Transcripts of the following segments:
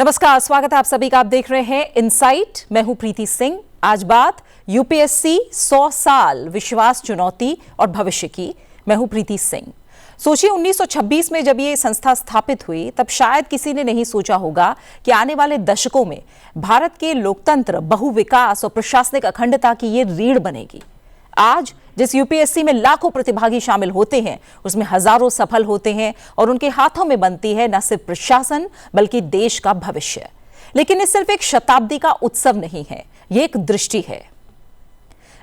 नमस्कार, स्वागत है आप सभी का। आप देख रहे हैं इनसाइट। मैं हूं प्रीति सिंह। आज बात यूपीएससी 100 साल विश्वास, चुनौती और भविष्य की। मैं हूं प्रीति सिंह। सोचिए 1926 में जब ये संस्था स्थापित हुई तब शायद किसी ने नहीं सोचा होगा कि आने वाले दशकों में भारत के लोकतंत्र, बहुविकास और प्रशासनिक अखंडता की ये रीढ़ बनेगी। आज जिस यूपीएससी में लाखों प्रतिभागी शामिल होते हैं उसमें हजारों सफल होते हैं और उनके हाथों में बनती है न सिर्फ प्रशासन बल्कि देश का भविष्य। लेकिन ये सिर्फ एक शताब्दी का उत्सव नहीं है, ये एक दृष्टि है।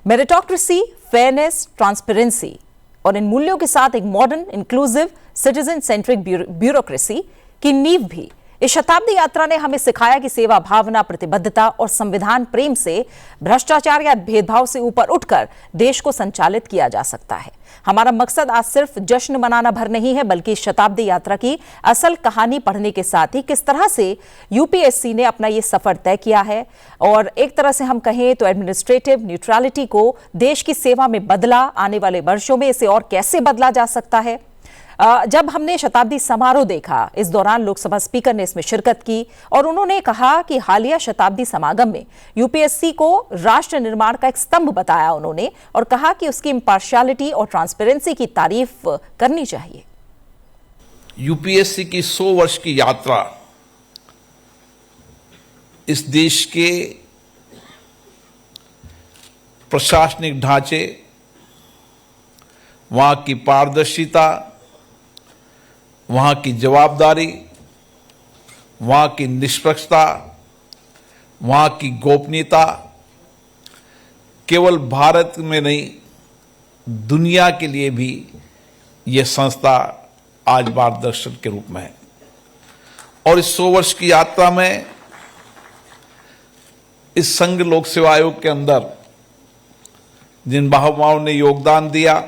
मेरिटोक्रेसी, फेयरनेस, ट्रांसपेरेंसी और इन मूल्यों के साथ एक modern, inclusive, citizen centric bureaucracy की नींव भी। इस शताब्दी यात्रा ने हमें सिखाया कि सेवा भावना, प्रतिबद्धता और संविधान प्रेम से भ्रष्टाचार या भेदभाव से ऊपर उठकर देश को संचालित किया जा सकता है। हमारा मकसद आज सिर्फ जश्न मनाना भर नहीं है, बल्कि शताब्दी यात्रा की असल कहानी पढ़ने के साथ ही किस तरह से यूपीएससी ने अपना ये सफर तय किया है और एक तरह से हम कहें तो एडमिनिस्ट्रेटिव न्यूट्रलिटी को देश की सेवा में बदला। आने वाले वर्षों में इसे और कैसे बदला जा सकता है। जब हमने शताब्दी समारोह देखा, इस दौरान लोकसभा स्पीकर ने इसमें शिरकत की और उन्होंने कहा कि हालिया शताब्दी समागम में यूपीएससी को राष्ट्र निर्माण का एक स्तंभ बताया उन्होंने और कहा कि उसकी इम्पार्शियलिटी और ट्रांसपेरेंसी की तारीफ करनी चाहिए। यूपीएससी की 100 वर्ष की यात्रा इस देश के प्रशासनिक ढांचे, वहां की पारदर्शिता, वहाँ की जवाबदारी, वहाँ की निष्पक्षता, वहाँ की गोपनीयता केवल भारत में नहीं दुनिया के लिए भी यह संस्था आज मार्गदर्शक के रूप में है। और इस 100 वर्ष की यात्रा में इस संघ लोक सेवा आयोग के अंदर जिन महानुभावों ने योगदान दिया,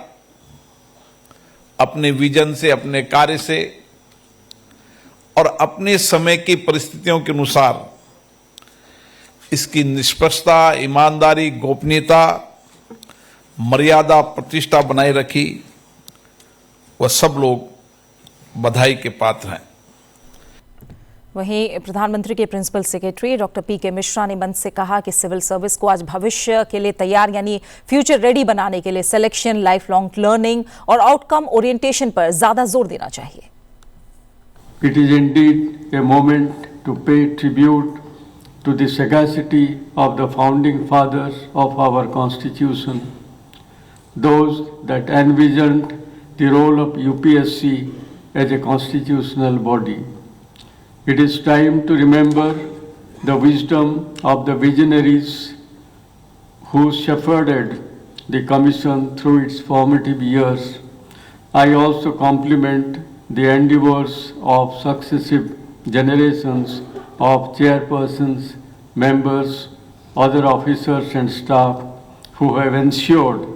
अपने विजन से, अपने कार्य से और अपने समय की परिस्थितियों के अनुसार इसकी निष्पक्षता, ईमानदारी, गोपनीयता, मर्यादा, प्रतिष्ठा बनाए रखी, वह सब लोग बधाई के पात्र हैं। वहीं प्रधानमंत्री के प्रिंसिपल सेक्रेटरी डॉक्टर पीके मिश्रा ने मंच से कहा कि सिविल सर्विस को आज भविष्य के लिए तैयार यानी फ्यूचर रेडी बनाने के लिए सिलेक्शन, लाइफ लॉन्ग लर्निंग और आउटकम ओरिएंटेशन पर ज्यादा जोर देना चाहिए। It is indeed a moment to pay tribute to the sagacity of the founding fathers of our Constitution, those that envisioned the role of UPSC as a constitutional body. It is time to remember the wisdom of the visionaries who shepherded the Commission through its formative years. I also compliment the endeavors of successive generations of chairpersons, members, other officers and staff who have ensured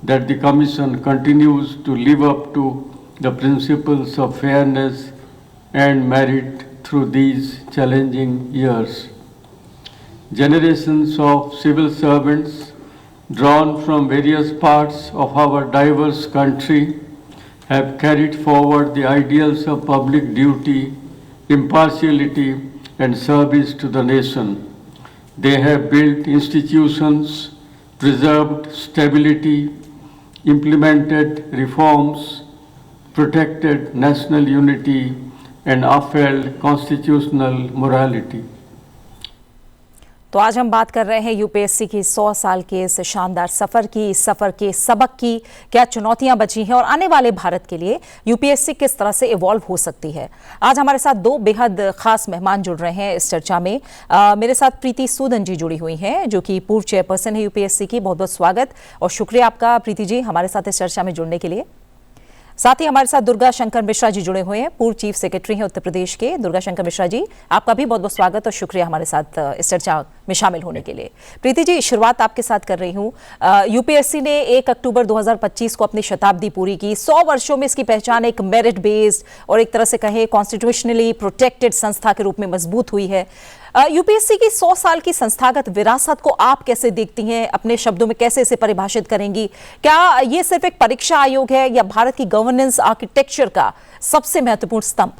that the Commission continues to live up to the principles of fairness and merit through these challenging years. Generations of civil servants drawn from various parts of our diverse country have carried forward the ideals of public duty, impartiality, and service to the nation. They have built institutions, preserved stability, implemented reforms, protected national unity, and upheld constitutional morality. तो आज हम बात कर रहे हैं UPSC की 100 साल के इस शानदार सफर की, इस सफर के सबक की। क्या चुनौतियां बची हैं और आने वाले भारत के लिए यूपीएससी किस तरह से इवॉल्व हो सकती है। आज हमारे साथ दो बेहद खास मेहमान जुड़ रहे हैं इस चर्चा में। मेरे साथ प्रीति सूदन जी जुड़ी हुई हैं जो कि पूर्व चेयरपर्सन है यूपीएससी की। बहुत बहुत स्वागत और शुक्रिया आपका प्रीति जी हमारे साथ इस चर्चा में जुड़ने के लिए। साथ ही हमारे साथ दुर्गा शंकर मिश्रा जी जुड़े हुए हैं, पूर्व चीफ सेक्रेटरी हैं उत्तर प्रदेश के। दुर्गा शंकर मिश्रा जी, आपका भी बहुत बहुत स्वागत और शुक्रिया हमारे साथ इस चर्चा में शामिल होने के लिए। प्रीति जी, शुरुआत आपके साथ कर रही हूँ। यूपीएससी ने 1 अक्टूबर 2025 को अपनी शताब्दी पूरी की। 100 वर्षों में इसकी पहचान एक मेरिट बेस्ड और एक तरह से कहें कॉन्स्टिट्यूशनली प्रोटेक्टेड संस्था के रूप में मजबूत हुई है। यूपीएससी की 100 साल की संस्थागत विरासत को आप कैसे देखती हैं, अपने शब्दों में कैसे इसे परिभाषित करेंगी? क्या ये सिर्फ एक परीक्षा आयोग है या भारत की गवर्नेंस आर्किटेक्चर का सबसे महत्वपूर्ण स्तंभ?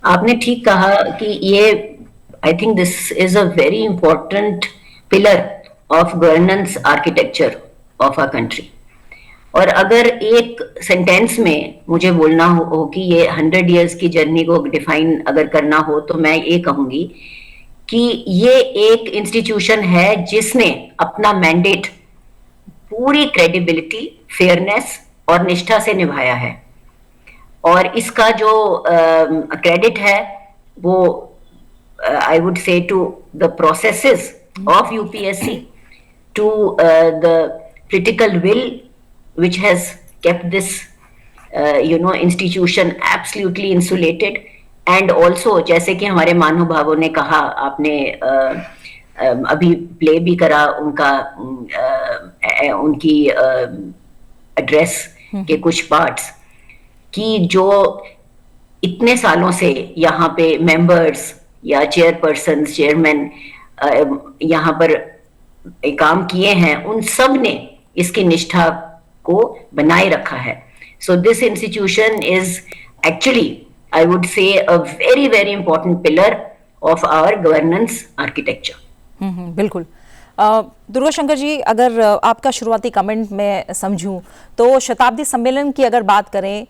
आपने ठीक कहा कि ये I think this is a very important pillar of governance architecture of our country. और अगर एक सेंटेंस में मुझे बोलना हो कि ये 100 इयर्स की जर्नी को डिफाइन अगर करना हो, तो मैं ये कहूंगी कि ये एक इंस्टीट्यूशन है जिसने अपना मैंडेट पूरी क्रेडिबिलिटी, फेयरनेस और निष्ठा से निभाया है। और इसका जो क्रेडिट है वो I would say to the processes of UPSC, to the critical will which has kept this institution absolutely insulated, and also जैसे कि हमारे महानुभावों ने कहा, आपने अभी प्ले भी करा उनकी एड्रेस के कुछ पार्ट्स, कि जो इतने सालों से यहाँ पे मेंबर्स या चेयरपर्सन, चेयरमैन यहाँ पर काम किए हैं, उन सब ने इसकी निष्ठा को बनाए रखा है। So this institution is actually I would say a very very important pillar of our governance architecture. बिल्कुल। दुर्गा शंकर जी, अगर आपका शुरुआती कमेंट में समझूं तो शताब्दी सम्मेलन की अगर बात करें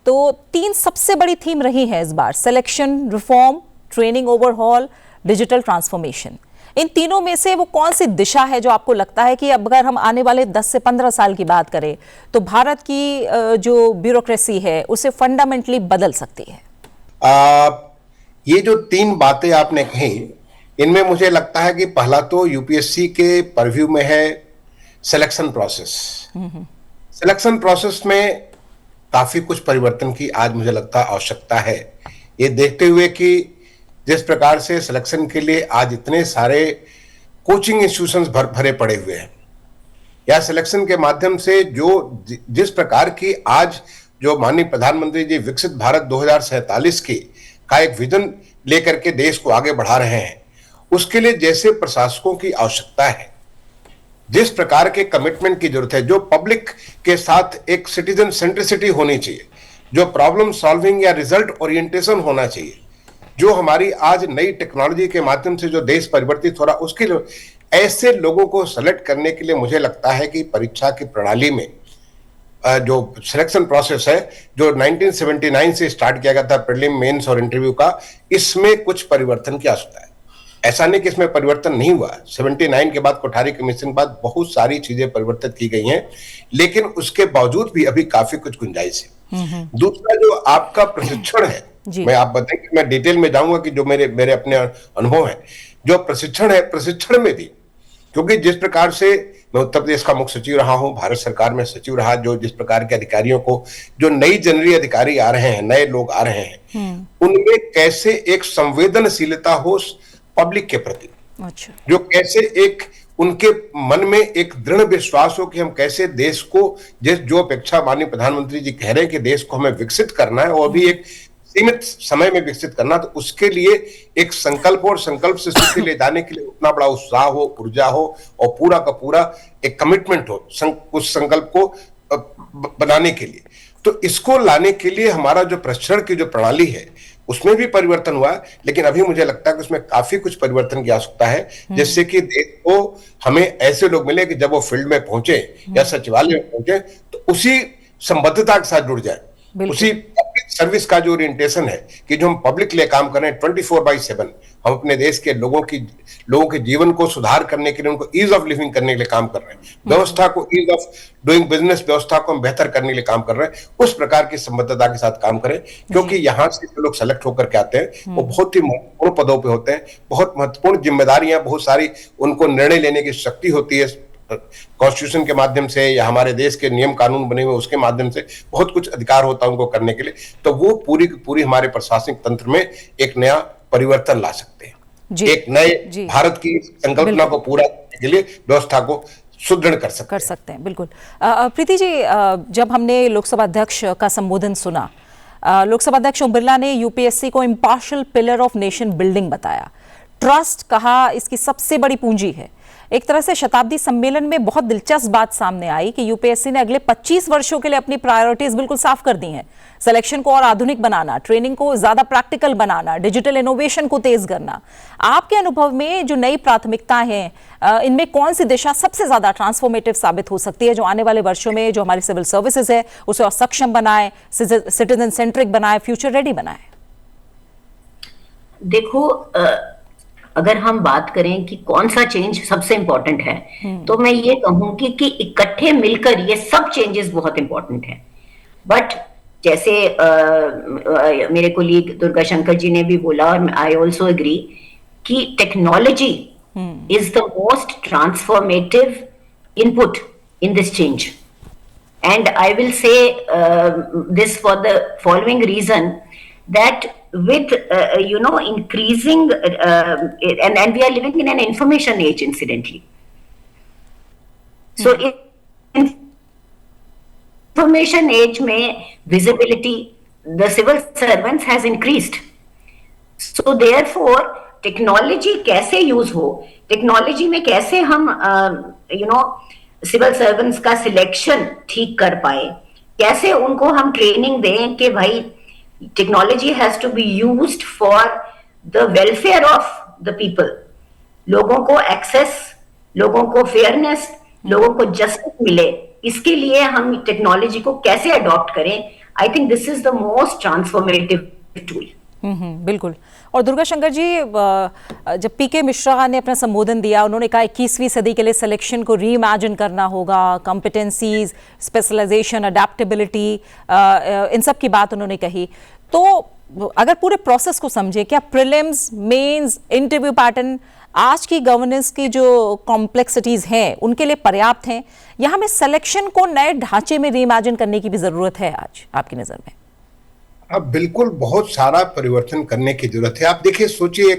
तो 3 सबसे बड़ी थीम रही है इस बार: selection, reform, training overhaul, digital transformation. इन तीनों में से वो कौन सी दिशा है जो आपको लगता है कि अब अगर हम आने वाले 10 से 15 साल की बात करें तो भारत की जो ब्यूरोक्रेसी है उसे फंडामेंटली बदल सकती है? ये जो 3 बातें आपने कही, इनमें मुझे लगता है कि पहला तो यूपीएससी के परव्यू में है सिलेक्शन प्रोसेस। सिलेक्शन प्रोसेस में काफी कुछ परिवर्तन की आज मुझे लगता है आवश्यकता है, ये देखते हुए कि जिस प्रकार से सिलेक्शन के लिए आज इतने सारे कोचिंग इंस्टीट्यूशंस भरे पड़े हुए हैं, या सिलेक्शन के माध्यम से जो जिस प्रकार की आज जो माननीय प्रधानमंत्री जी विकसित भारत 2047 की का एक विजन लेकर के देश को आगे बढ़ा रहे हैं, उसके लिए जैसे प्रशासकों की आवश्यकता है, जिस प्रकार के कमिटमेंट की जरूरत है, जो पब्लिक के साथ एक सिटीजन सेंट्रिसिटी होनी चाहिए, जो प्रॉब्लम सॉल्विंग या रिजल्ट ओरिएंटेशन होना चाहिए, जो हमारी आज नई टेक्नोलॉजी के माध्यम से जो देश परिवर्तित हो रहा, उसके लिए ऐसे लोगों को सेलेक्ट करने के लिए मुझे लगता है कि परीक्षा की प्रणाली में जो सिलेक्शन प्रोसेस है जो 1979 से स्टार्ट किया गया था, प्रीलिम, मेंस और इंटरव्यू का, इसमें कुछ परिवर्तन की आवश्यकता है। ऐसा नहीं कि इसमें परिवर्तन नहीं हुआ। 79 के बाद, कोठारी कमीशन के बाद बहुत सारी चीजें परिवर्तित की गई हैं, लेकिन उसके बावजूद भी अभी काफी कुछ गुंजाइश है। दूसरा जो आपका प्रशिक्षण है, मैं आप बताएं, मैं डिटेल में जाऊंगा कि जो मेरे अपने अनुभव है, जो प्रशिक्षण है, प्रशिक्षण में भी, क्योंकि जिस प्रकार से मैं उत्तर प्रदेश का मुख्य सचिव रहा हूं, भारत सरकार में सचिव रहा, जो जिस प्रकार के अधिकारियों को, जो नई जनरी अधिकारी आ रहे हैं, नए लोग आ रहे हैं, उनमें कैसे एक संवेदनशीलता हो पब्लिक के प्रति, अच्छा, जो कैसे एक उनके मन में एक दृढ़ विश्वास हो कि हम कैसे देश को, जो अपेक्षा माननीय प्रधानमंत्री जी कह रहे हैं कि देश को हमें विकसित करना है और भी एक सीमित समय में विकसित करना, तो उसके लिए एक संकल्प और संकल्प से सिद्धि ले जाने के लिए उतना बड़ा उत्साह हो, ऊर्जा हो और पूरा का पूरा एक कमिटमेंट हो उस संकल्प को बनाने के लिए। तो इसको लाने के लिए हमारा जो प्रशिक्षण की जो प्रणाली है उसमें भी परिवर्तन हुआ, लेकिन अभी मुझे लगता है कि उसमें काफी कुछ परिवर्तन की आवश्यकता है, जिससे कि देश को हमें ऐसे लोग मिले कि जब वो फील्ड में पहुंचे या सचिवालय में पहुंचे तो उसी संबद्धता के साथ जुड़ जाए, उसी सर्विस का जो ओरिएंटेशन है कि जो हम पब्लिक के लिए काम कर रहे हैं 24/7, हम अपने देश के लोगों के जीवन को सुधार करने के लिए, उनको ईज ऑफ लिविंग करने के लिए काम कर रहे हैं, व्यवस्था को, ईज ऑफ डूइंग बिजनेस व्यवस्था को हम बेहतर करने के लिए काम कर रहे हैं, उस प्रकार की संबद्धता के साथ काम करें, क्योंकि यहाँ से जो लोग सेलेक्ट होकर के आते हैं वो बहुत ही महत्वपूर्ण पदों पे होते हैं, बहुत महत्वपूर्ण जिम्मेदारियां, बहुत सारी उनको निर्णय लेने की शक्ति होती है, कॉन्स्टिट्यूशन के माध्यम से या हमारे देश के नियम कानून बने हुए उसके माध्यम से बहुत कुछ अधिकार होता है उनको करने के लिए, तो वो पूरी पूरी हमारे प्रशासनिक तंत्र में एक नया परिवर्तन ला सकते हैं, एक नए भारत की संकल्पना को पूरा करने के लिए व्यवस्था को सुदृढ़ कर सकते हैं। बिल्कुल। प्रीति जी, जब हमने लोकसभा अध्यक्ष का संबोधन सुना, लोकसभा अध्यक्ष ओम बिरला ने यूपीएससी को impartial pillar of nation building बताया, ट्रस्ट कहा इसकी सबसे बड़ी पूंजी है, एक तरह से शताब्दी सम्मेलन में बहुत दिलचस्प बात सामने आई कि यूपीएससी ने अगले 25 वर्षों के लिए अपनी प्रायोरिटीज बिल्कुल साफ कर दी हैं। सिलेक्शन को और आधुनिक बनाना, ट्रेनिंग को ज्यादा प्रैक्टिकल बनाना, डिजिटल इनोवेशन को तेज करना। आपके अनुभव में जो नई प्राथमिकताएं हैं, इनमें कौन सी दिशा सबसे ज्यादा ट्रांसफॉर्मेटिव साबित हो सकती है, जो आने वाले वर्षों में जो हमारी सिविल सर्विसेज है उसे और सक्षम बनाए, सिटीजन सेंट्रिक बनाए, फ्यूचर रेडी बनाए? देखो, अगर हम बात करें कि कौन सा चेंज सबसे इंपॉर्टेंट है, तो मैं ये कहूंगी कि इकट्ठे मिलकर ये सब चेंजेस बहुत इंपॉर्टेंट है। बट जैसे मेरे कोलीग दुर्गा शंकर जी ने भी बोला, और आई ऑल्सो एग्री, कि technology is the most transformative input in this change. And I will say this for the following reason, that with increasing and we are living in an information age, incidentally. So in information age mein visibility, the civil servants has increased. So therefore technology kaise use ho, technology mein kaise hum civil servants ka selection ठीक कर पाए, कैसे उनको हम training दें कि भाई technology has to be used for the welfare of the people. लोगों को एक्सेस, लोगों को फेयरनेस, लोगों को जस्टिस मिले, इसके लिए हम टेक्नोलॉजी को कैसे अडॉप्ट करें, आई think this is the most transformative tool. बिल्कुल। और दुर्गा शंकर जी, जब पीके मिश्रा ने अपना संबोधन दिया, उन्होंने कहा 21वीं सदी के लिए सिलेक्शन को रीइमेजिन करना होगा, कॉम्पिटेंसीज, स्पेशलाइजेशन, अडेप्टेबिलिटी, इन सब की बात उन्होंने कही। तो अगर पूरे प्रोसेस को समझे, क्या प्रीलिम्स, मेंस, इंटरव्यू पैटर्न आज की गवर्नेंस की जो कॉम्प्लेक्सिटीज हैं उनके लिए पर्याप्त हैं, या हमें सिलेक्शन को नए ढांचे में रीइमेजिन करने की भी जरूरत है आज आपकी नजर में? अब बिल्कुल बहुत सारा परिवर्तन करने की जरूरत है। आप देखिए, सोचिए,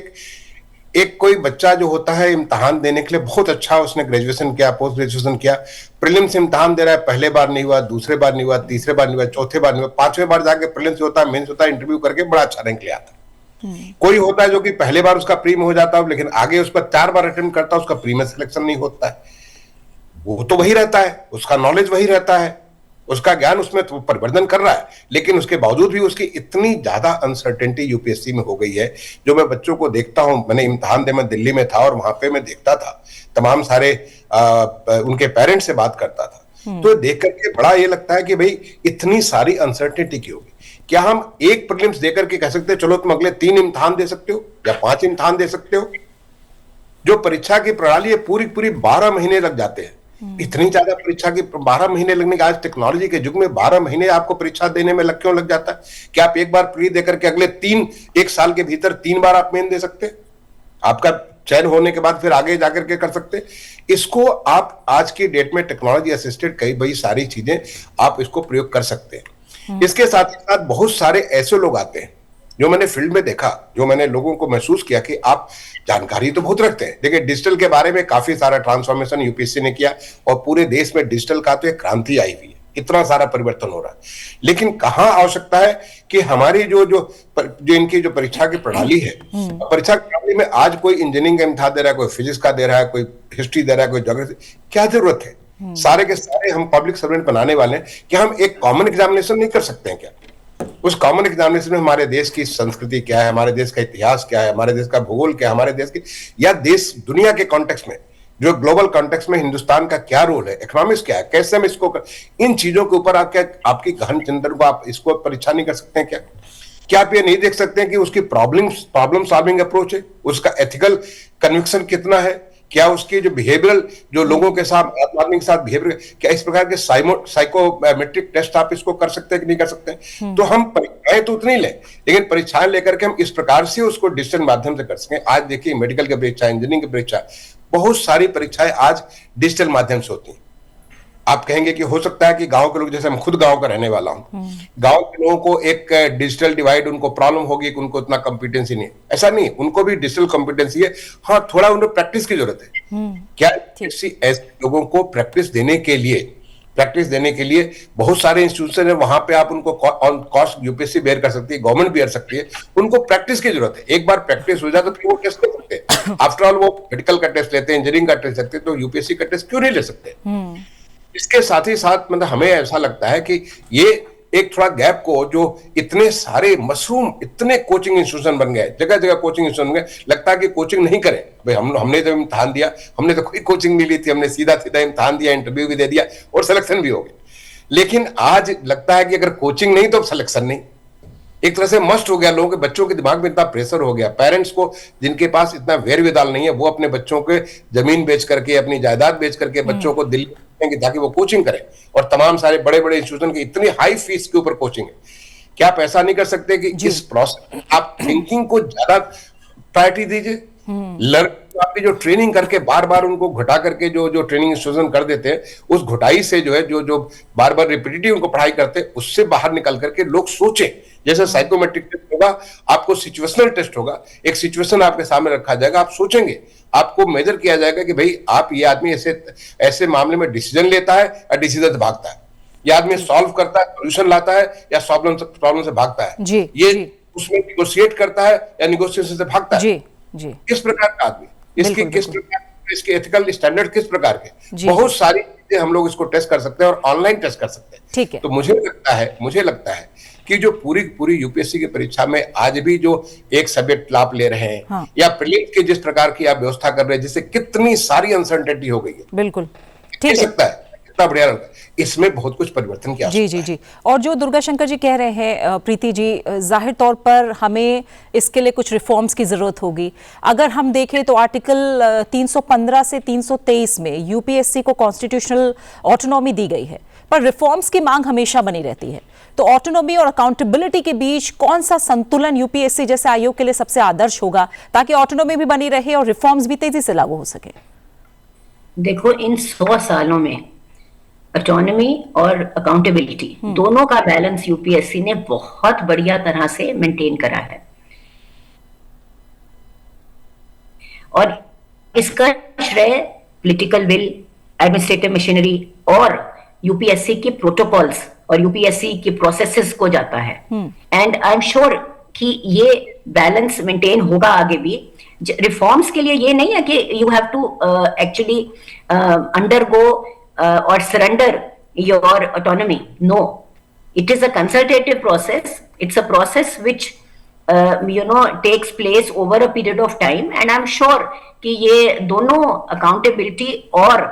एक कोई बच्चा जो होता है इम्तहान देने के लिए बहुत अच्छा, उसने ग्रेजुएशन किया, पोस्ट ग्रेजुएशन किया, प्रीलिम्स इम्तहान दे रहा है, पहले बार नहीं हुआ, दूसरे बार नहीं हुआ, तीसरे बार नहीं हुआ, चौथे बार नहीं हुआ, पांचवें बार जाके प्रीलिम्स होता है, मेंस होता है, इंटरव्यू करके बड़ा अच्छा रैंक ले आता है। कोई होता है जो कि पहले बार उसका प्री में हो जाता है, लेकिन आगे उसका 4 बार अटेम्प्ट करता है, उसका प्री में सिलेक्शन नहीं होता है। वो तो वही रहता है, उसका नॉलेज वही रहता है, उसका ज्ञान उसमें तो परिवर्तन कर रहा है, लेकिन उसके बावजूद भी उसकी इतनी ज्यादा अनसर्टेनिटी यूपीएससी में हो गई है। जो मैं बच्चों को देखता हूं, मैंने इम्तिहान दे, मैं दिल्ली में था और वहां पे मैं देखता था, तमाम सारे उनके पेरेंट्स से बात करता था, तो देख करके बड़ा ये लगता है कि भाई इतनी सारी अनसर्टेनिटी की होगी। क्या हम एक प्रीलिम्स देकर के कह सकते हैं चलो तुम अगले 3 इम्तिहान दे सकते हो या 5 इम्तिहान दे सकते हो? जो परीक्षा की प्रणाली है पूरी 12 महीने लग जाते हैं। इतनी ज्यादा परीक्षा की 12 महीने लगने के, आज टेक्नोलॉजी के युग में 12 महीने आपको परीक्षा देने में क्यों लग जाता है? क्या आप एक बार प्री देकर के अगले 1 साल के भीतर 3 बार आप मेन दे सकते हैं? आपका चयन होने के बाद फिर आगे जाकर के कर सकते हैं। इसको आप आज की डेट में टेक्नोलॉजी असिस्टेड कई बड़ी सारी चीजें आप इसको प्रयोग कर सकते हैं। इसके साथ ही साथ बहुत सारे ऐसे लोग आते हैं जो मैंने फील्ड में देखा, जो मैंने लोगों को महसूस किया कि आप जानकारी तो बहुत रखते हैं। देखिए, डिजिटल के बारे में काफी सारा ट्रांसफॉर्मेशन यूपीएससी ने किया और पूरे देश में डिजिटल का तो एक क्रांति आई हुई है, इतना सारा परिवर्तन हो रहा है। लेकिन कहां आवश्यकता है कि हमारी जो इनकी जो परीक्षा की प्रणाली है, परीक्षा की प्रणाली में आज कोई इंजीनियरिंग का इम्तिहान दे रहा है, कोई फिजिक्स का दे रहा है, कोई हिस्ट्री दे रहा है, कोई ज्योग्राफी, क्या जरूरत है? सारे के सारे हम पब्लिक सर्वेंट बनाने वाले हैं कि हम एक कॉमन एग्जामिनेशन नहीं कर सकते हैं क्या? उस कॉमन एग्जामिनेशन में हमारे देश की संस्कृति क्या है, हमारे देश का इतिहास क्या है, हमारे देश का भूगोल क्या है, हमारे देश की या देश दुनिया के कॉन्टेक्स्ट में, जो ग्लोबल कॉन्टेक्स्ट में हिंदुस्तान का क्या रोल है, इकोनॉमिक्स क्या है, कैसे हम इसको इन चीजों के ऊपर आपकी गहन चिंतन को आप इसको परीक्षा नहीं कर सकते हैं क्या आप ये नहीं देख सकते हैं कि उसकी प्रॉब्लम सॉल्विंग अप्रोच है, उसका एथिकल कन्विक्शन कितना है, क्या उसकी जो बिहेवियरल, जो लोगों के साथ, आदमी के साथ बिहेवियर, क्या इस प्रकार के साइकोमेट्रिक टेस्ट आप इसको कर सकते हैं कि नहीं कर सकते हैं? तो हम परीक्षाएं तो उतनी लें, लेकिन परीक्षाएं लेकर के हम इस प्रकार से उसको डिजिटल माध्यम से कर सकें। आज देखिए, मेडिकल की परीक्षा, इंजीनियरिंग की परीक्षा, बहुत सारी परीक्षाएं आज डिजिटल माध्यम से होती हैं। आप कहेंगे कि हो सकता है कि गांव के लोग, जैसे मैं खुद गांव का रहने वाला हूं, गांव के लोगों को एक डिजिटल डिवाइड, उनको प्रॉब्लम होगी कि उनको इतना कॉम्पिटेंसी नहीं है। ऐसा नहीं, उनको भी डिजिटल कॉम्पिटेंसी है। हाँ, थोड़ा उन्हें प्रैक्टिस की जरूरत है। क्या ऐसे लोगों को प्रैक्टिस देने के लिए प्रैक्टिस देने के लिए बहुत सारे इंस्टीट्यूशन है, वहां पे आप उनको ऑन कॉस्ट यूपीएससी बेयर कर सकती है, गवर्नमेंट बेयर सकती है। उनको प्रैक्टिस की जरूरत है, एक बार प्रैक्टिस हो जाए तो फिर वो टेस्ट ले सकते हैं। आफ्टर ऑल वो मेडिकल का टेस्ट लेते हैं, इंजीनियरिंग का टेस्ट लेते हैं, तो यूपीएससी का टेस्ट क्यों नहीं ले सकते? इसके साथ ही साथ मतलब हमें ऐसा लगता है कि ये एक थोड़ा गैप को, जो इतने सारे मशरूम इतने कोचिंग इंस्टीट्यूशन बन गए, जगह जगह कोचिंग इंस्टीट्यूशन बन गए, लगता है कि कोचिंग नहीं करें भाई। हमने जब इम्तिहान दिया, हमने तो कोई कोचिंग नहीं ली थी, हमने सीधा सीधा इम्तिहान दिया, इंटरव्यू भी दे दिया और सिलेक्शन भी हो गया। लेकिन आज लगता है कि अगर कोचिंग नहीं तो सिलेक्शन नहीं, एक तरह से मस्ट हो गया। लोगों के बच्चों के दिमाग में इतना प्रेशर हो गया, पेरेंट्स को जिनके पास इतना वेर विदाल नहीं है, वो अपने बच्चों के जमीन बेच करके, अपनी जायदाद बेच करके बच्चों को दिल्ली ताकि वो कोचिंग करें, और तमाम सारे बड़े बड़े इंस्टीट्यूशन की इतनी हाई फीस के ऊपर कोचिंग है। क्या आप ऐसा नहीं कर सकते कि इस प्रोसेस आप थिंकिंग को ज्यादा प्रायोरिटी दीजिए? आपकी जो ट्रेनिंग करके बार बार उनको घटा करके जो ट्रेनिंग इंस्टीट्यूशन कर देते हैं, उस घटाई से जो है जो बार बार रिपीटेटिव उनको पढ़ाई करते हैं, उससे बाहर निकल करके लोग सोचें। जैसे साइकोमेट्रिक टेस्ट होगा, आपको सिचुएशनल टेस्ट होगा, एक सिचुएशन आपके सामने रखा जाएगा, आप सोचेंगे, आपको मेजर किया जाएगा कि भाई आप ये आदमी ऐसे मामले में डिसीजन लेता है या डिसीजन से भागता है, ये आदमी सॉल्व करता है, सोल्यूशन लाता है या प्रॉब्लम से भागता है, ये उसमें निगोशिएट करता है या निगोशिएशन से भागता है, किस प्रकार का आदमी, इसके किस प्रकार, इसके एथिकल स्टैंडर्ड किस प्रकार के, बहुत सारी चीजें हम लोग इसको टेस्ट कर सकते हैं और ऑनलाइन टेस्ट कर सकते हैं। ठीक है। तो मुझे लगता है कि जो पूरी यूपीएससी की परीक्षा में आज भी जो एक सब्जेक्ट आप ले रहे हैं, हाँ। या प्रीलिम्स की जिस प्रकार की आप व्यवस्था कर रहे हैं, जिससे कितनी सारी अनसर्टेनिटी हो गई है, बिल्कुल ठीक है, सकता है कितना बढ़िया लगता है, इसमें बहुत कुछ परिवर्तन किया। जी। और जो दुर्गा शंकर जी कह रहे हैं प्रीति जी, जाहिर तौर पर हमें इसके लिए कुछ रिफॉर्म्स की जरूरत होगी। अगर हम देखें तो आर्टिकल 315 से 323 में यूपीएससी को कॉन्स्टिट्यूशनल ऑटोनॉमी दी गई है, पर रिफॉर्म्स की मांग हमेशा बनी रहती है। तो ऑटोनॉमी और अकाउंटेबिलिटी के बीच कौन सा संतुलन यूपीएससी जैसे आयोग के लिए सबसे आदर्श होगा, ताकि ऑटोनॉमी भी बनी रहे और रिफॉर्म्स भी तेजी से लागू हो सके? देखो, इन 100 सालों में ऑटोनॉमी और अकाउंटेबिलिटी दोनों का बैलेंस यूपीएससी ने बहुत बढ़िया तरह से मेंटेन करा है, और इसका श्रेय पॉलिटिकल विल, एडमिनिस्ट्रेटिव मशीनरी और यूपीएससी के प्रोटोकॉल्स और यूपीएससी के प्रोसेसेस को जाता है। एंड आई एम श्योर कि ये बैलेंस मेंटेन होगा आगे भी। रिफॉर्म्स के लिए ये नहीं है कि you have to actually undergo or surrender your autonomy. No, it is a consultative process. It's a process which takes place over a period of time, and I'm sure कि ये दोनों accountability और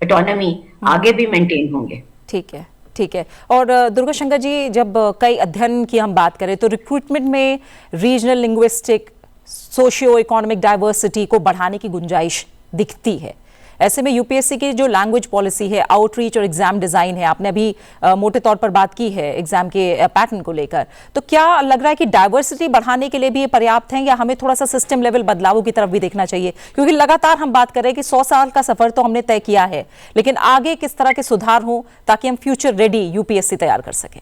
autonomy आगे भी maintain होंगे। ठीक है। और दुर्गा शंकर जी, जब कई अध्ययन की हम बात करें तो रिक्रूटमेंट में regional linguistic socio economic diversity को बढ़ाने की गुंजाइश दिखती है। ऐसे में यूपीएससी की जो लैंग्वेज पॉलिसी है, आउटरीच और एग्जाम डिजाइन है, आपने अभी मोटे तौर पर बात की है एग्जाम के पैटर्न को लेकर, तो क्या लग रहा है कि डाइवर्सिटी बढ़ाने के लिए भी ये पर्याप्त है, या हमें थोड़ा सा सिस्टम लेवल बदलावों की तरफ भी देखना चाहिए? क्योंकि लगातार हम बात कर रहे हैं कि 100 साल का सफर तो हमने तय किया है, लेकिन आगे किस तरह के सुधार हो ताकि हम फ्यूचर रेडी यूपीएससी तैयार कर सके?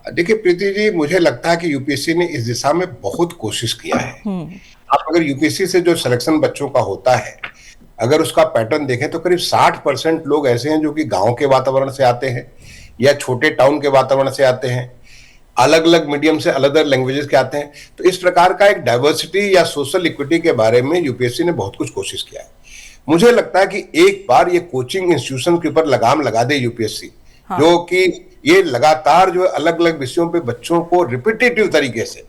देखिए प्रीति जी, मुझे लगता है कि यूपीएससी ने इस दिशा में बहुत कोशिश किया है। आप अगर यूपीएससी से जो सिलेक्शन बच्चों का होता है, अगर उसका पैटर्न देखें तो करीब 60% लोग ऐसे हैं जो कि गांव के वातावरण से आते हैं या छोटे टाउन के वातावरण से आते हैं, अलग अलग मीडियम से अलग अलग लैंग्वेजेस के आते हैं। तो इस प्रकार का एक डाइवर्सिटी या सोशल इक्विटी के बारे में यूपीएससी ने बहुत कुछ कोशिश किया है। मुझे लगता है कि एक बार ये कोचिंग इंस्टीट्यूशन के ऊपर लगाम लगा दे यूपीएससी, हाँ। जो कि ये लगातार जो अलग अलग विषयों पे बच्चों को रिपीटेटिव तरीके से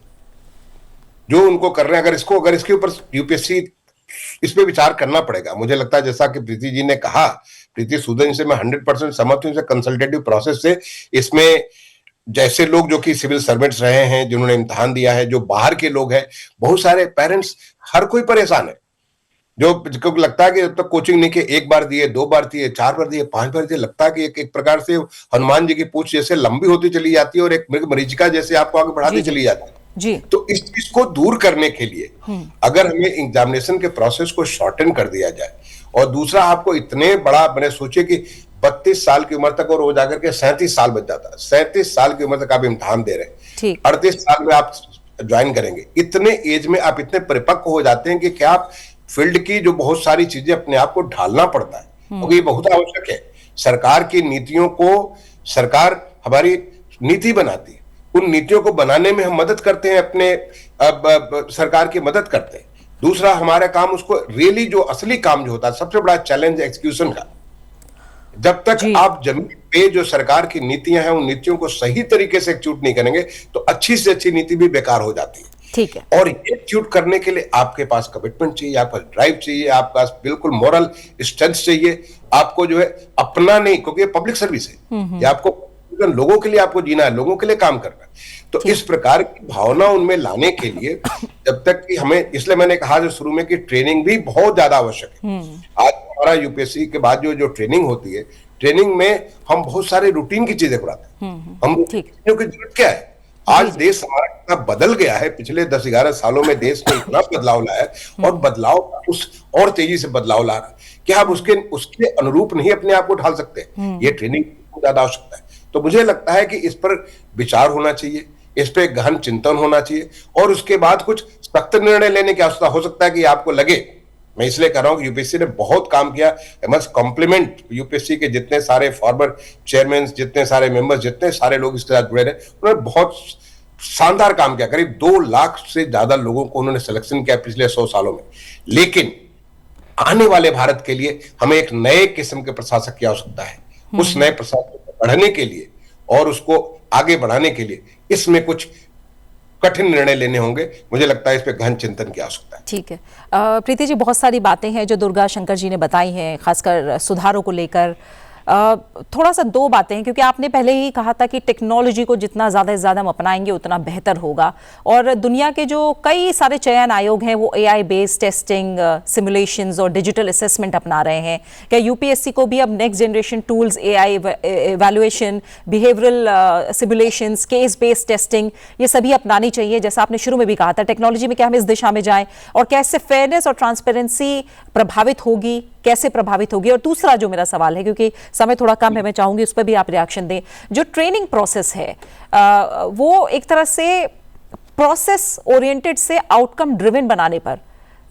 जो उनको कर रहे हैं, अगर इसके ऊपर यूपीएससी इस पे विचार करना पड़ेगा। मुझे लगता है जैसा कि प्रीति जी ने कहा, प्रीति सूदन से मैं 100% सहमत हूं। कंसल्टेटिव प्रोसेस से इसमें जैसे लोग जो कि सिविल सर्वेंट्स रहे हैं, जिन्होंने इम्तिहान दिया है, जो बाहर के लोग हैं, बहुत सारे पेरेंट्स, हर कोई परेशान है। जो लगता है कि जब तक कोचिंग नहीं किए, 1 बार दिए, 2 बार दिए, 4 बार दिए, 5 बार दिए, लगता है कि एक प्रकार से हनुमान जी की पूंछ जैसे लंबी होती चली जाती है और एक मरीचिका जैसे आपको आगे बढ़ाती चली जाती है। जी। तो इस चीज को दूर करने के लिए अगर हमें एग्जामिनेशन के प्रोसेस को शॉर्टन कर दिया जाए, और दूसरा आपको इतने बड़ा, मैंने सोचे कि 32 साल की उम्र तक, और वो जाकर के 37 साल बच जाता है, 37 साल की उम्र तक आप इम्तिहान दे रहे हैं, 38 साल में आप ज्वाइन करेंगे, इतने एज में आप इतने परिपक्व हो जाते हैं कि क्या आप फील्ड की जो बहुत सारी चीजें अपने आप को ढालना पड़ता है, क्योंकि ये बहुत आवश्यक है। सरकार की नीतियों को सरकार हमारी नीति बनाती है, उन नीतियों को बनाने में हम मदद करते हैं, अपने सरकार की मदद करते हैं। दूसरा हमारा काम, उसको रियली जो असली काम जो होता है, सबसे बड़ा चैलेंज एग्जीक्यूशन का। जब तक आप जमीन पे जो सरकार की नीतियां हैं उन नीतियों को सही तरीके से एग्जीक्यूट नहीं करेंगे तो अच्छी से अच्छी नीति भी बेकार हो जाती है। ठीक है। और ये एग्जीक्यूट करने के लिए आपके पास कमिटमेंट चाहिए, आपके पास ड्राइव चाहिए, आपके पास बिल्कुल मॉरल स्ट्रेंथ चाहिए। आपको जो है अपना नहीं, क्योंकि ये पब्लिक सर्विस है, ये आपको लोगों के लिए आपको जीना है, लोगों के लिए काम करना है। तो इस प्रकार की भावना उनमें लाने के लिए जब तक कि हमें, इसलिए मैंने कहा जो शुरू में कि ट्रेनिंग भी बहुत ज्यादा आवश्यक है। आज हमारा यूपीएससी के बाद जो ट्रेनिंग होती है, ट्रेनिंग में हम बहुत सारे रूटीन की चीजें कराते हैं। हम चीजों की जरूरत क्या है? आज देश हमारा इतना बदल गया है, पिछले 10-11 सालों में देश ने इतना बदलाव लाया है, और बदलाव उस और तेजी से बदलाव ला रहा है कि आप उसके अनुरूप नहीं अपने आप को ढाल सकते। ये ट्रेनिंग बहुत ज्यादा आवश्यकता है। तो मुझे लगता है कि इस पर विचार होना चाहिए, इस पे गहन चिंतन होना चाहिए, और उसके बाद कुछ सख्त निर्णय लेने की आवश्यकता। हो सकता है कि आपको लगे, मैं इसलिए कह रहा हूं कि यूपीएससी ने बहुत काम किया। आई मस्ट कॉम्प्लीमेंट यूपीएससी के जितने सारे फॉर्मर चेयरमैन, जितने सारे मेंबर्स, जितने सारे लोग इसके साथ जुड़े रहे, उन्होंने बहुत शानदार काम किया। करीब 2 लाख से ज्यादा लोगों को उन्होंने सिलेक्शन किया पिछले 100 सालों में। लेकिन आने वाले भारत के लिए हमें एक नए किस्म के प्रशासक की आवश्यकता है। उस नए प्रशासक को बढ़ने के लिए और उसको आगे बढ़ाने के लिए इसमें कुछ कठिन निर्णय लेने होंगे। मुझे लगता है इस पे गहन चिंतन की आवश्यकता है। ठीक है। प्रीति जी, बहुत सारी बातें हैं जो दुर्गा शंकर जी ने बताई हैं, खासकर सुधारों को लेकर। थोड़ा सा 2 बातें हैं, क्योंकि आपने पहले ही कहा था कि टेक्नोलॉजी को जितना ज़्यादा से ज़्यादा हम अपनाएंगे उतना बेहतर होगा, और दुनिया के जो कई सारे चयन आयोग हैं वो AI बेस्ड टेस्टिंग, सिमुलेशंस और डिजिटल असेसमेंट अपना रहे हैं। क्या यूपीएससी को भी अब next generation tools, AI evaluation, behavioural simulations, case based testing, ये सभी अपनानी चाहिए? जैसा आपने शुरू में भी कहा था, टेक्नोलॉजी में क्या हम इस दिशा में जाएं, और कैसे फेयरनेस और ट्रांसपेरेंसी प्रभावित होगी, कैसे प्रभावित होगी? और दूसरा जो मेरा सवाल है, क्योंकि समय थोड़ा कम है, मैं चाहूंगी उस पर भी आप रिएक्शन दें। जो ट्रेनिंग प्रोसेस है वो एक तरह से प्रोसेस ओरिएंटेड से आउटकम ड्रिवन बनाने पर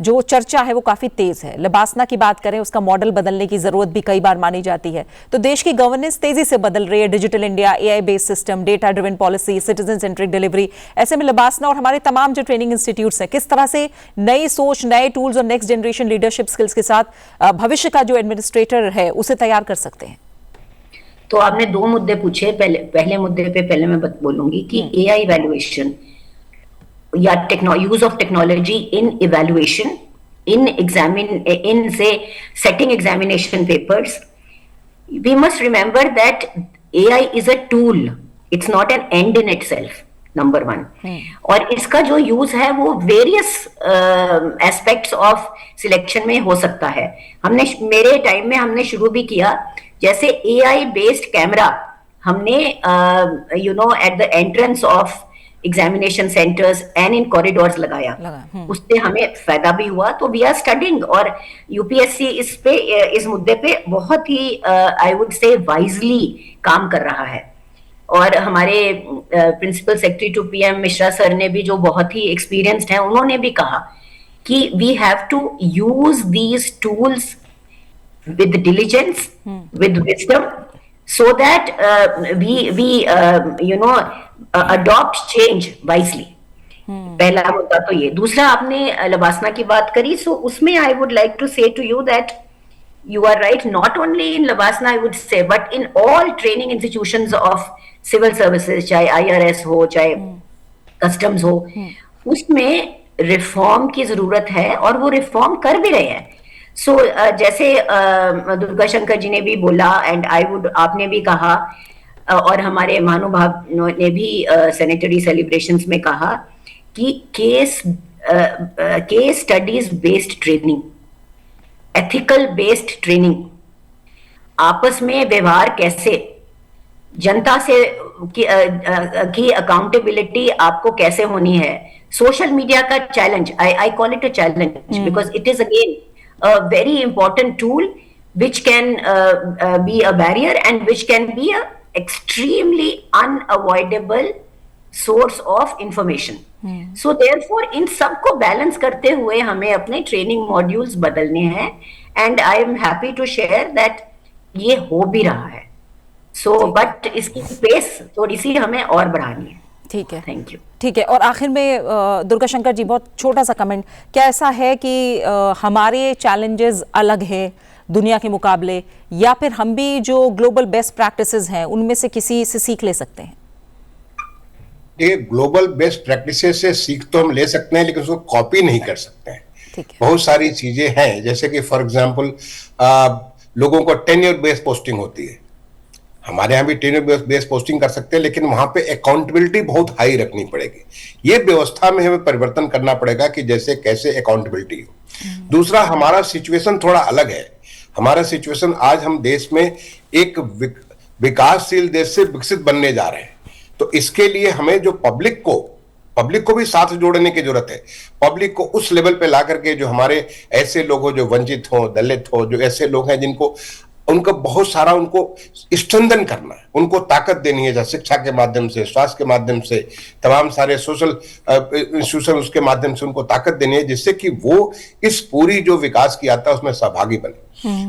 जो चर्चा है वो काफी तेज है। लिबासना की बात करें, उसका मॉडल बदलने की जरूरत भी कई बार मानी जाती है। तो देश की गवर्नेंस तेजी से बदल रही है, digital India, AI based system, data driven policy, citizen centric delivery. ऐसे में लिबासना और हमारे तमाम जो ट्रेनिंग इंस्टीट्यूट्स हैं, किस तरह से नई सोच, नए टूल्स और नेक्स्ट जनरेशन लीडरशिप स्किल्स के साथ भविष्य का जो एडमिनिस्ट्रेटर है उसे तैयार कर सकते हैं? तो आपने 2 मुद्दे पूछे। पहले मुद्दे पे पहले मैं बोलूंगी कि AI इवैल्यूएशन या use of technology in evaluation, in से setting examination papers, we must remember that AI is a tool, it's not an end in itself, number 1। और इसका जो यूज है वो वेरियस एस्पेक्ट्स ऑफ सिलेक्शन में हो सकता है। मेरे टाइम में हमने शुरू भी किया, जैसे AI बेस्ड कैमरा हमने at the entrance of examination centres and in corridors लगाया। उससे हमें फायदा भी हुआ। तो वी आर स्टडिंग, और यूपीएससी इस मुद्दे पे बहुत ही आई वुड से वाइजली काम कर रहा है। और हमारे principal secretary to PM Mishra sir ने भी, जो बहुत ही एक्सपीरियंस्ड हैं, उन्होंने भी कहा कि we have to use these tools with diligence, with wisdom, so that we adopt change wisely. पहला मुद्दा तो ये। दूसरा, आपने लिबासना की बात करी, सो उसमें I would like to say to you that you are right, not only in Labasna I would say, but in all training institutions of civil services, चाहे IRS हो, चाहे customs हो, उसमें रिफॉर्म की जरूरत है, और वो रिफॉर्म कर भी रहे हैं। सो जैसे दुर्गा शंकर जी ने भी बोला, एंड आपने भी कहा, और हमारे महानुभाव ने भी सैनिटरी सेलिब्रेशंस में कहा कि case studies based training, ethical based training, आपस में व्यवहार कैसे, जनता से की अकाउंटेबिलिटी आपको कैसे होनी है, सोशल मीडिया का challenge, I call it a challenge because it is again a very important tool which can be a barrier and which can be a extremely unavoidable source of information. So therefore इन सबको balance करते हुए हमें अपने training modules बदलने हैं, and I am happy to share that ये हो भी रहा है। सो बट इसकी पेस थोड़ी सी हमें और बढ़ानी है। ठीक है, थैंक यू। ठीक है। और आखिर में दुर्गा शंकर जी, बहुत छोटा सा कमेंट, क्या ऐसा है कि हमारे चैलेंजेस अलग है दुनिया के मुकाबले, या फिर हम भी जो ग्लोबल बेस्ट प्रैक्टिसेस हैं उनमें से किसी से सीख ले सकते हैं? ये ग्लोबल बेस्ट प्रैक्टिसेस से सीख तो हम ले सकते हैं, लेकिन उसको कॉपी नहीं कर सकते हैं। ठीक है। बहुत सारी चीजें हैं, जैसे कि फॉर एग्जांपल लोगों को टेन्योर बेस्ड पोस्टिंग होती है। हमारे यहाँ भी टेन्योर बेस्ड पोस्टिंग कर सकते हैं, लेकिन वहां पे अकाउंटेबिलिटी बहुत हाई रखनी पड़ेगी। ये व्यवस्था में हमें परिवर्तन करना पड़ेगा कि जैसे कैसे अकाउंटेबिलिटी हो। दूसरा, हमारा सिचुएशन थोड़ा अलग है। हमारा सिचुएशन, आज हम देश में एक विकासशील देश से विकसित बनने जा रहे हैं, तो इसके लिए हमें जो पब्लिक को भी साथ जोड़ने की जरूरत है। पब्लिक को उस लेवल पे ला करके, जो हमारे ऐसे लोग हो जो वंचित हो, दलित हो, जो ऐसे लोग हैं जिनको उनको बहुत सारा उनको स्ट्रेंथन करना है, उनको ताकत देनी है, जैसे शिक्षा के माध्यम से, स्वास्थ्य के माध्यम से, तमाम सारे सोशल इंस्टीट्यूशन उसके माध्यम से उनको ताकत देनी है, जिससे कि वो इस पूरी जो विकास की यात्रा उसमें सहभागी बने।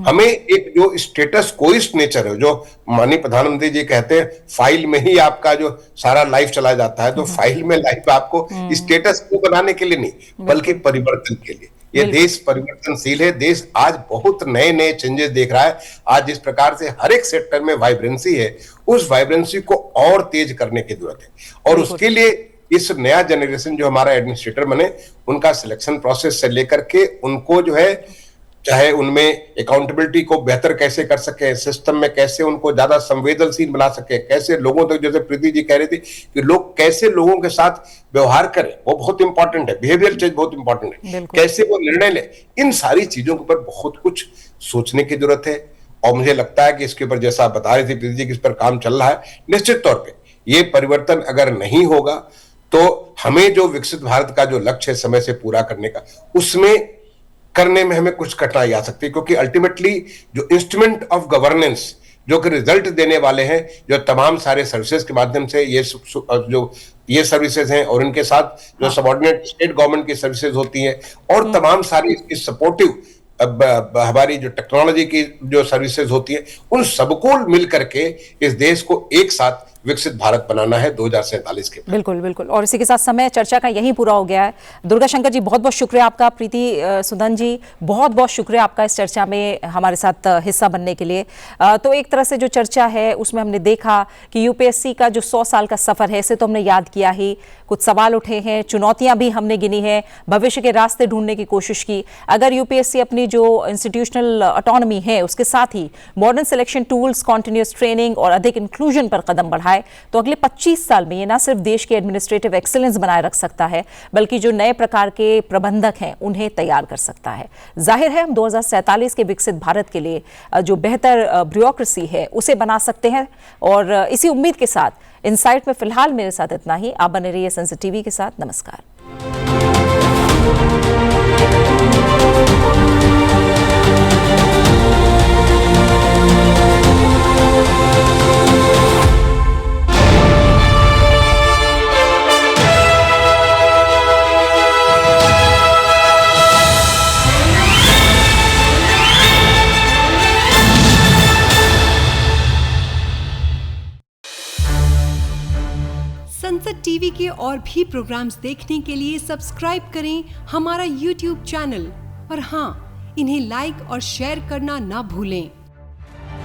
हमें एक जो स्टेटस कोइस्ट नेचर है, जो माननीय प्रधानमंत्री जी कहते हैं फाइल में ही आपका जो सारा लाइफ चला जाता है, तो फाइल में लाइफ आपको स्टेटस को बनाने के लिए नहीं, बल्कि परिवर्तन के लिए। ये देश परिवर्तनशील है। देश आज बहुत नए नए चेंजेस देख रहा है। आज जिस प्रकार से हर एक सेक्टर में वाइब्रेंसी है, उस वाइब्रेंसी को और तेज करने की जरूरत है। और उसके लिए इस नया जनरेशन जो हमारा एडमिनिस्ट्रेटर बने, उनका सिलेक्शन प्रोसेस से लेकर के उनको जो है, चाहे उनमें अकाउंटेबिलिटी को बेहतर कैसे कर सके, सिस्टम में कैसे उनको ज्यादा संवेदनशील बना सके, कैसे लोगों तक, जैसे प्रीति जी कह रही थी कि लोग कैसे लोगों के साथ व्यवहार करें, वो बहुत इंपॉर्टेंट है। बिहेवियर चेंज बहुत इंपॉर्टेंट है, कैसे वो निर्णय ले, इन सारी चीजों के ऊपर बहुत कुछ सोचने की जरूरत है। और मुझे लगता है कि इसके ऊपर, जैसा आप बता रही थी प्रीति जी, कि इस पर काम चल रहा है। निश्चित तौर पर ये परिवर्तन अगर नहीं होगा तो हमें जो विकसित भारत का जो लक्ष्य है समय से पूरा करने का, उसमें करने में हमें कुछ कठिनाई आ सकती है, क्योंकि अल्टीमेटली जो इंस्ट्रूमेंट ऑफ गवर्नेंस जो कि रिजल्ट देने वाले हैं, जो तमाम सारे सर्विसेज के माध्यम से ये सर्विसेज हैं, और इनके साथ जो सबऑर्डिनेट स्टेट गवर्नमेंट की सर्विसेज होती हैं, और तमाम सारी इसकी सपोर्टिव हमारी जो टेक्नोलॉजी की जो सर्विसेज होती है, उन सबको मिल करके इस देश को एक साथ विकसित भारत बनाना है 2047 के। बिल्कुल बिल्कुल। और इसी के साथ समय चर्चा का यहीं पूरा हो गया है। दुर्गा शंकर जी, बहुत बहुत शुक्रिया आपका। प्रीति सुदन जी, बहुत बहुत शुक्रिया आपका इस चर्चा में हमारे साथ हिस्सा बनने के लिए। तो एक तरह से जो चर्चा है उसमें हमने देखा कि यूपीएससी का जो 100 साल का सफर है, इसे तो हमने याद किया ही, कुछ सवाल उठे हैं, चुनौतियां भी हमने गिनी है, भविष्य के रास्ते ढूंढने की कोशिश की। अगर यूपीएससी अपनी जो इंस्टीट्यूशनल ऑटोनॉमी है उसके साथ ही modern selection tools, continuous training और अधिक इंक्लूजन पर कदम बढ़ाए, तो अगले 25 साल में ये ना सिर्फ देश के एडमिनिस्ट्रेटिव एक्सीलेंस बनाए रख सकता है, बल्कि जो नए प्रकार के प्रबंधक हैं उन्हें तैयार कर सकता है। जाहिर है हम 2047 के विकसित भारत के लिए जो बेहतर ब्यूरोक्रेसी है उसे बना सकते हैं। और इसी उम्मीद के साथ इनसाइट में फिलहाल मेरे साथ इतना ही। आप बने रहिए सनसेट टीवी के साथ। नमस्कार। सनसेट टीवी के और भी प्रोग्राम्स देखने के लिए सब्सक्राइब करें हमारा YouTube चैनल और हाँ, इन्हें लाइक और शेयर करना ना भूलें।